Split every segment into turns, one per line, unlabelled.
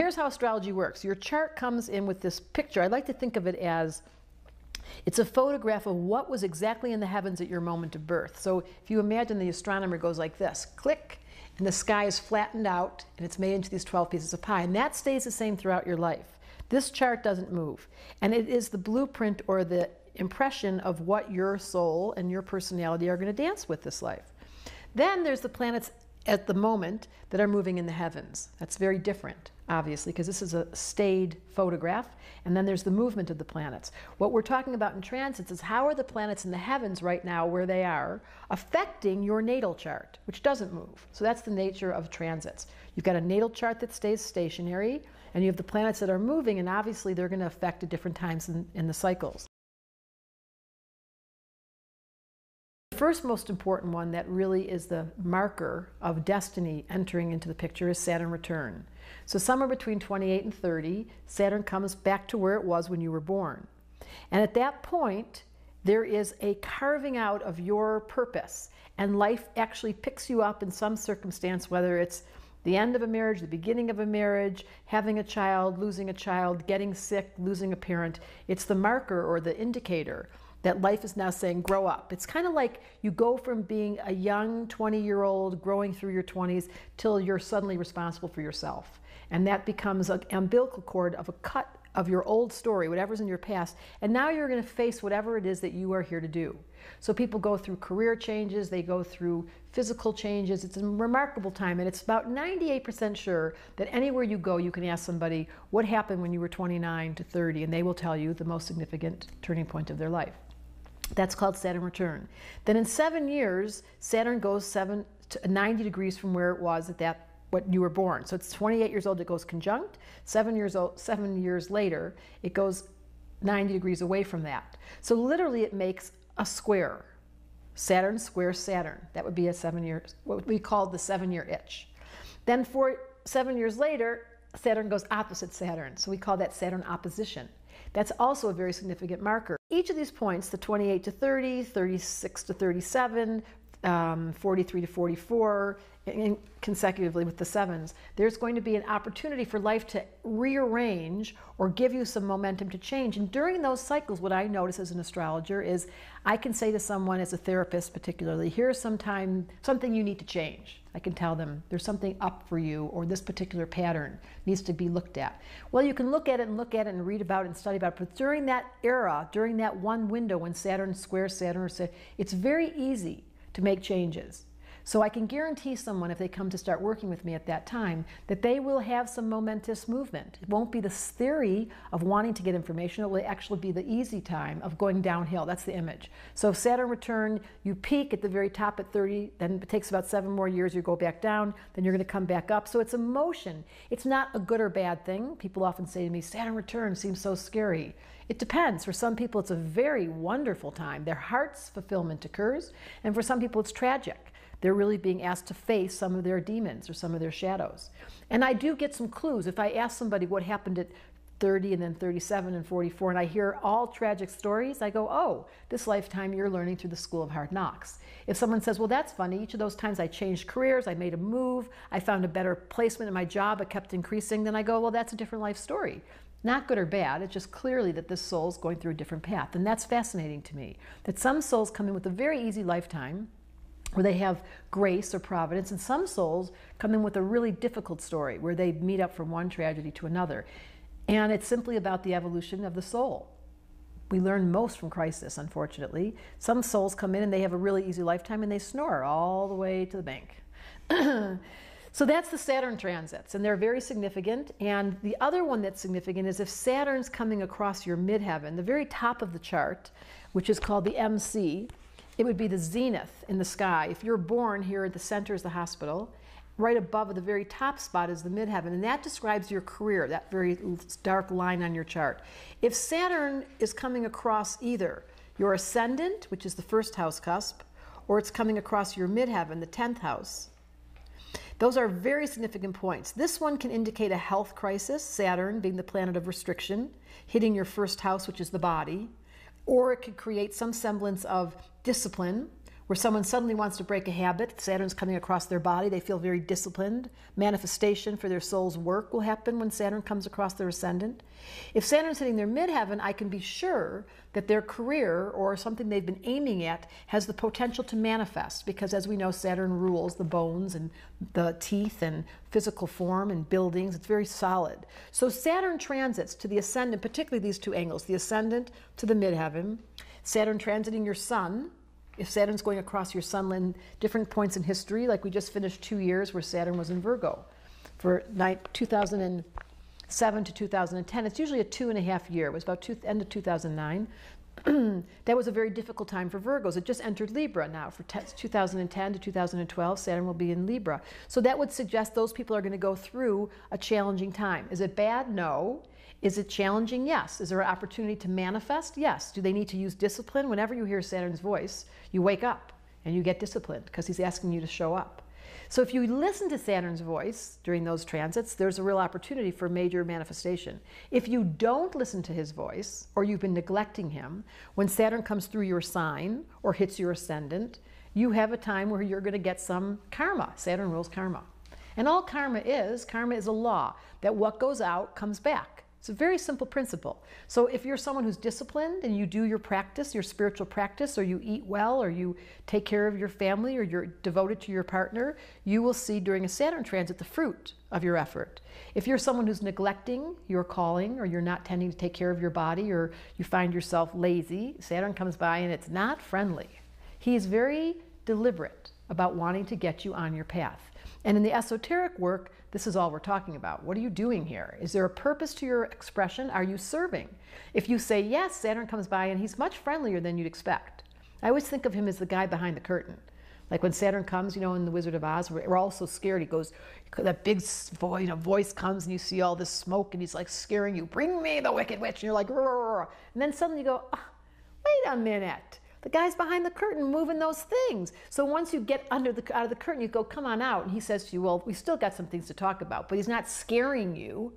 Here's how astrology works. Your chart comes in with this picture. I like to think of it as it's a photograph of what was exactly in the heavens at your moment of birth. So if you imagine the astronomer goes like this, click, and the sky is flattened out and it's made into these 12 pieces of pie, and that stays the same throughout your life. This chart doesn't move, and it is the blueprint or the impression of what your soul and your personality are going to dance with this life. Then there's the planets at the moment that are moving in the heavens. That's very different, obviously, because this is a stayed photograph, and then there's the movement of the planets. What we're talking about in transits is how are the planets in the heavens right now, where they are, affecting your natal chart, which doesn't move. So that's the nature of transits. You've got a natal chart that stays stationary, and you have the planets that are moving, and obviously they're going to affect at different times in the cycles. The first most important one that really is the marker of destiny entering into the picture is Saturn return. So somewhere between 28 and 30, Saturn comes back to where it was when you were born. And at that point, there is a carving out of your purpose, and life actually picks you up in some circumstance, whether it's the end of a marriage, the beginning of a marriage, having a child, losing a child, getting sick, losing a parent. It's the marker or the indicator that life is now saying, grow up. It's kind of like you go from being a young 20-year-old growing through your 20s till you're suddenly responsible for yourself. And that becomes an umbilical cord of a cut of your old story, whatever's in your past. And now you're going to face whatever it is that you are here to do. So people go through career changes, they go through physical changes. It's a remarkable time, and it's about 98% sure that anywhere you go, you can ask somebody what happened when you were 29 to 30, and they will tell you the most significant turning point of their life. That's called Saturn return. Then in 7 years, Saturn goes 90 degrees from where it was at what you were born. So it's 28 years old, it goes conjunct. 7 years later, it goes 90 degrees away from that. So literally it makes a square. Saturn squares Saturn. That would be a 7 year, what we call the 7-year itch. Then 7 years later, Saturn goes opposite Saturn. So we call that Saturn opposition. That's also a very significant marker. Each of these points, the 28 to 30, 36 to 37, 43 to 44, and consecutively with the sevens, there's going to be an opportunity for life to rearrange or give you some momentum to change. And during those cycles, what I notice as an astrologer is I can say to someone, as a therapist particularly, here's something you need to change. I can tell them there's something up for you, or this particular pattern needs to be looked at. Well, you can look at it and read about it and study about it, but during that era, during that one window when Saturn squares Saturn, it's very easy to make changes. So I can guarantee someone, if they come to start working with me at that time, that they will have some momentous movement. It won't be the theory of wanting to get information. It will actually be the easy time of going downhill. That's the image. So Saturn return, you peak at the very top at 30, then it takes about 7 more years, you go back down, then you're going to come back up. So it's a motion. It's not a good or bad thing. People often say to me, Saturn return seems so scary. It depends. For some people, it's a very wonderful time. Their heart's fulfillment occurs, and for some people, it's tragic. They're really being asked to face some of their demons or some of their shadows. And I do get some clues. If I ask somebody what happened at 30 and then 37 and 44, and I hear all tragic stories, I go, oh, this lifetime you're learning through the school of hard knocks. If someone says, well, that's funny, each of those times I changed careers, I made a move, I found a better placement in my job, it kept increasing, then I go, well, that's a different life story. Not good or bad, it's just clearly that this soul's going through a different path. And that's fascinating to me, that some souls come in with a very easy lifetime, where they have grace or providence, and some souls come in with a really difficult story where they meet up from one tragedy to another. And it's simply about the evolution of the soul. We learn most from crisis, unfortunately. Some souls come in and they have a really easy lifetime and they snore all the way to the bank. So that's the Saturn transits, and they're very significant. And the other one that's significant is if Saturn's coming across your midheaven, the very top of the chart, which is called the MC, it would be the zenith in the sky. If you're born here at the center is the hospital, right above the very top spot is the midheaven, and that describes your career, that very dark line on your chart. If Saturn is coming across either your ascendant, which is the first house cusp, or it's coming across your midheaven, the 10th house, those are very significant points. This one can indicate a health crisis, Saturn being the planet of restriction, hitting your first house, which is the body, or it could create some semblance of discipline where someone suddenly wants to break a habit. Saturn's coming across their body. They feel very disciplined. Manifestation for their soul's work will happen when Saturn comes across their ascendant. If Saturn's hitting their midheaven, I can be sure that their career or something they've been aiming at has the potential to manifest, because as we know, Saturn rules the bones and the teeth and physical form and buildings. It's very solid. So Saturn transits to the ascendant, particularly these two angles, the ascendant to the midheaven. Saturn transiting your sun. If Saturn's going across your sun in different points in history, like we just finished 2 years where Saturn was in Virgo for 2007 to 2010. It's usually a 2.5 year. It was about end of 2009. That was a very difficult time for Virgos. It just entered Libra now. For 2010 to 2012, Saturn will be in Libra. So that would suggest those people are going to go through a challenging time. Is it bad? No. Is it challenging? Yes. Is there an opportunity to manifest? Yes. Do they need to use discipline? Whenever you hear Saturn's voice, you wake up and you get disciplined because he's asking you to show up. So if you listen to Saturn's voice during those transits, there's a real opportunity for major manifestation. If you don't listen to his voice, or you've been neglecting him, when Saturn comes through your sign or hits your ascendant, you have a time where you're going to get some karma. Saturn rules karma. And all karma is a law that what goes out comes back. It's a very simple principle. So if you're someone who's disciplined and you do your practice, your spiritual practice, or you eat well, or you take care of your family, or you're devoted to your partner, you will see during a Saturn transit the fruit of your effort. If you're someone who's neglecting your calling, or you're not tending to take care of your body, or you find yourself lazy, Saturn comes by and it's not friendly. He is very deliberate about wanting to get you on your path. And in the esoteric work, this is all we're talking about. What are you doing here? Is there a purpose to your expression? Are you serving? If you say yes, Saturn comes by and he's much friendlier than you'd expect. I always think of him as the guy behind the curtain. Like when Saturn comes, you know, in The Wizard of Oz, we're all so scared. He goes, that big voice comes and you see all this smoke and he's like scaring you. Bring me the Wicked Witch. And you're like, roar. And then suddenly you go, oh, wait a minute. The guy's behind the curtain moving those things. So once you get out of the curtain, you go, come on out. And he says to you, well, we still got some things to talk about, but he's not scaring you.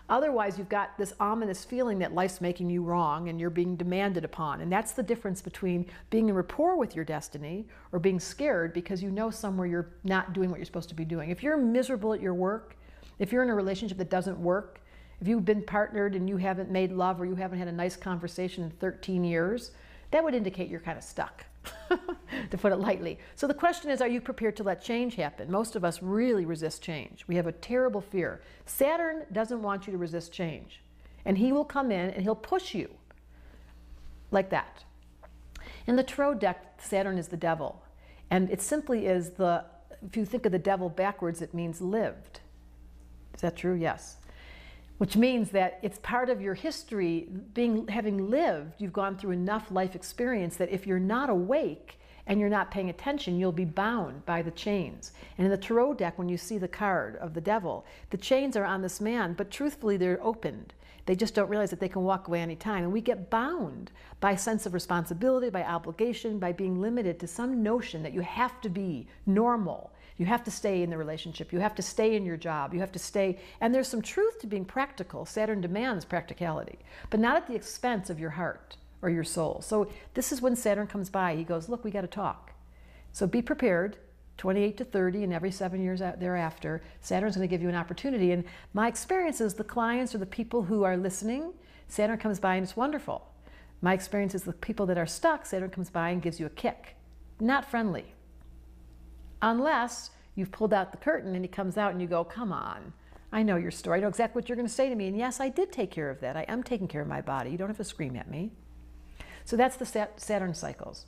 Otherwise, you've got this ominous feeling that life's making you wrong and you're being demanded upon. And that's the difference between being in rapport with your destiny or being scared because you know somewhere you're not doing what you're supposed to be doing. If you're miserable at your work, if you're in a relationship that doesn't work, if you've been partnered and you haven't made love or you haven't had a nice conversation in 13 years, that would indicate you're kind of stuck, to put it lightly. So the question is, are you prepared to let change happen? Most of us really resist change. We have a terrible fear. Saturn doesn't want you to resist change. And he will come in and he'll push you like that. In the tarot deck, Saturn is the devil. And it simply is if you think of the devil backwards, it means lived. Is that true? Yes. Which means that it's part of your history, having lived, you've gone through enough life experience that if you're not awake and you're not paying attention, you'll be bound by the chains. And in the tarot deck, when you see the card of the devil, the chains are on this man, but truthfully they're opened. They just don't realize that they can walk away anytime. And we get bound by a sense of responsibility, by obligation, by being limited to some notion that you have to be normal. You have to stay in the relationship. You have to stay in your job. You have to stay. And there's some truth to being practical. Saturn demands practicality, but not at the expense of your heart or your soul. So this is when Saturn comes by. He goes, look, we got to talk. So be prepared. 28 to 30 and every 7 years thereafter, Saturn's going to give you an opportunity. And my experience is the clients or the people who are listening, Saturn comes by and it's wonderful. My experience is the people that are stuck, Saturn comes by and gives you a kick. Not friendly. Unless you've pulled out the curtain and he comes out and you go, come on, I know your story. I know exactly what you're going to say to me. And yes, I did take care of that. I am taking care of my body. You don't have to scream at me. So that's the Saturn cycles.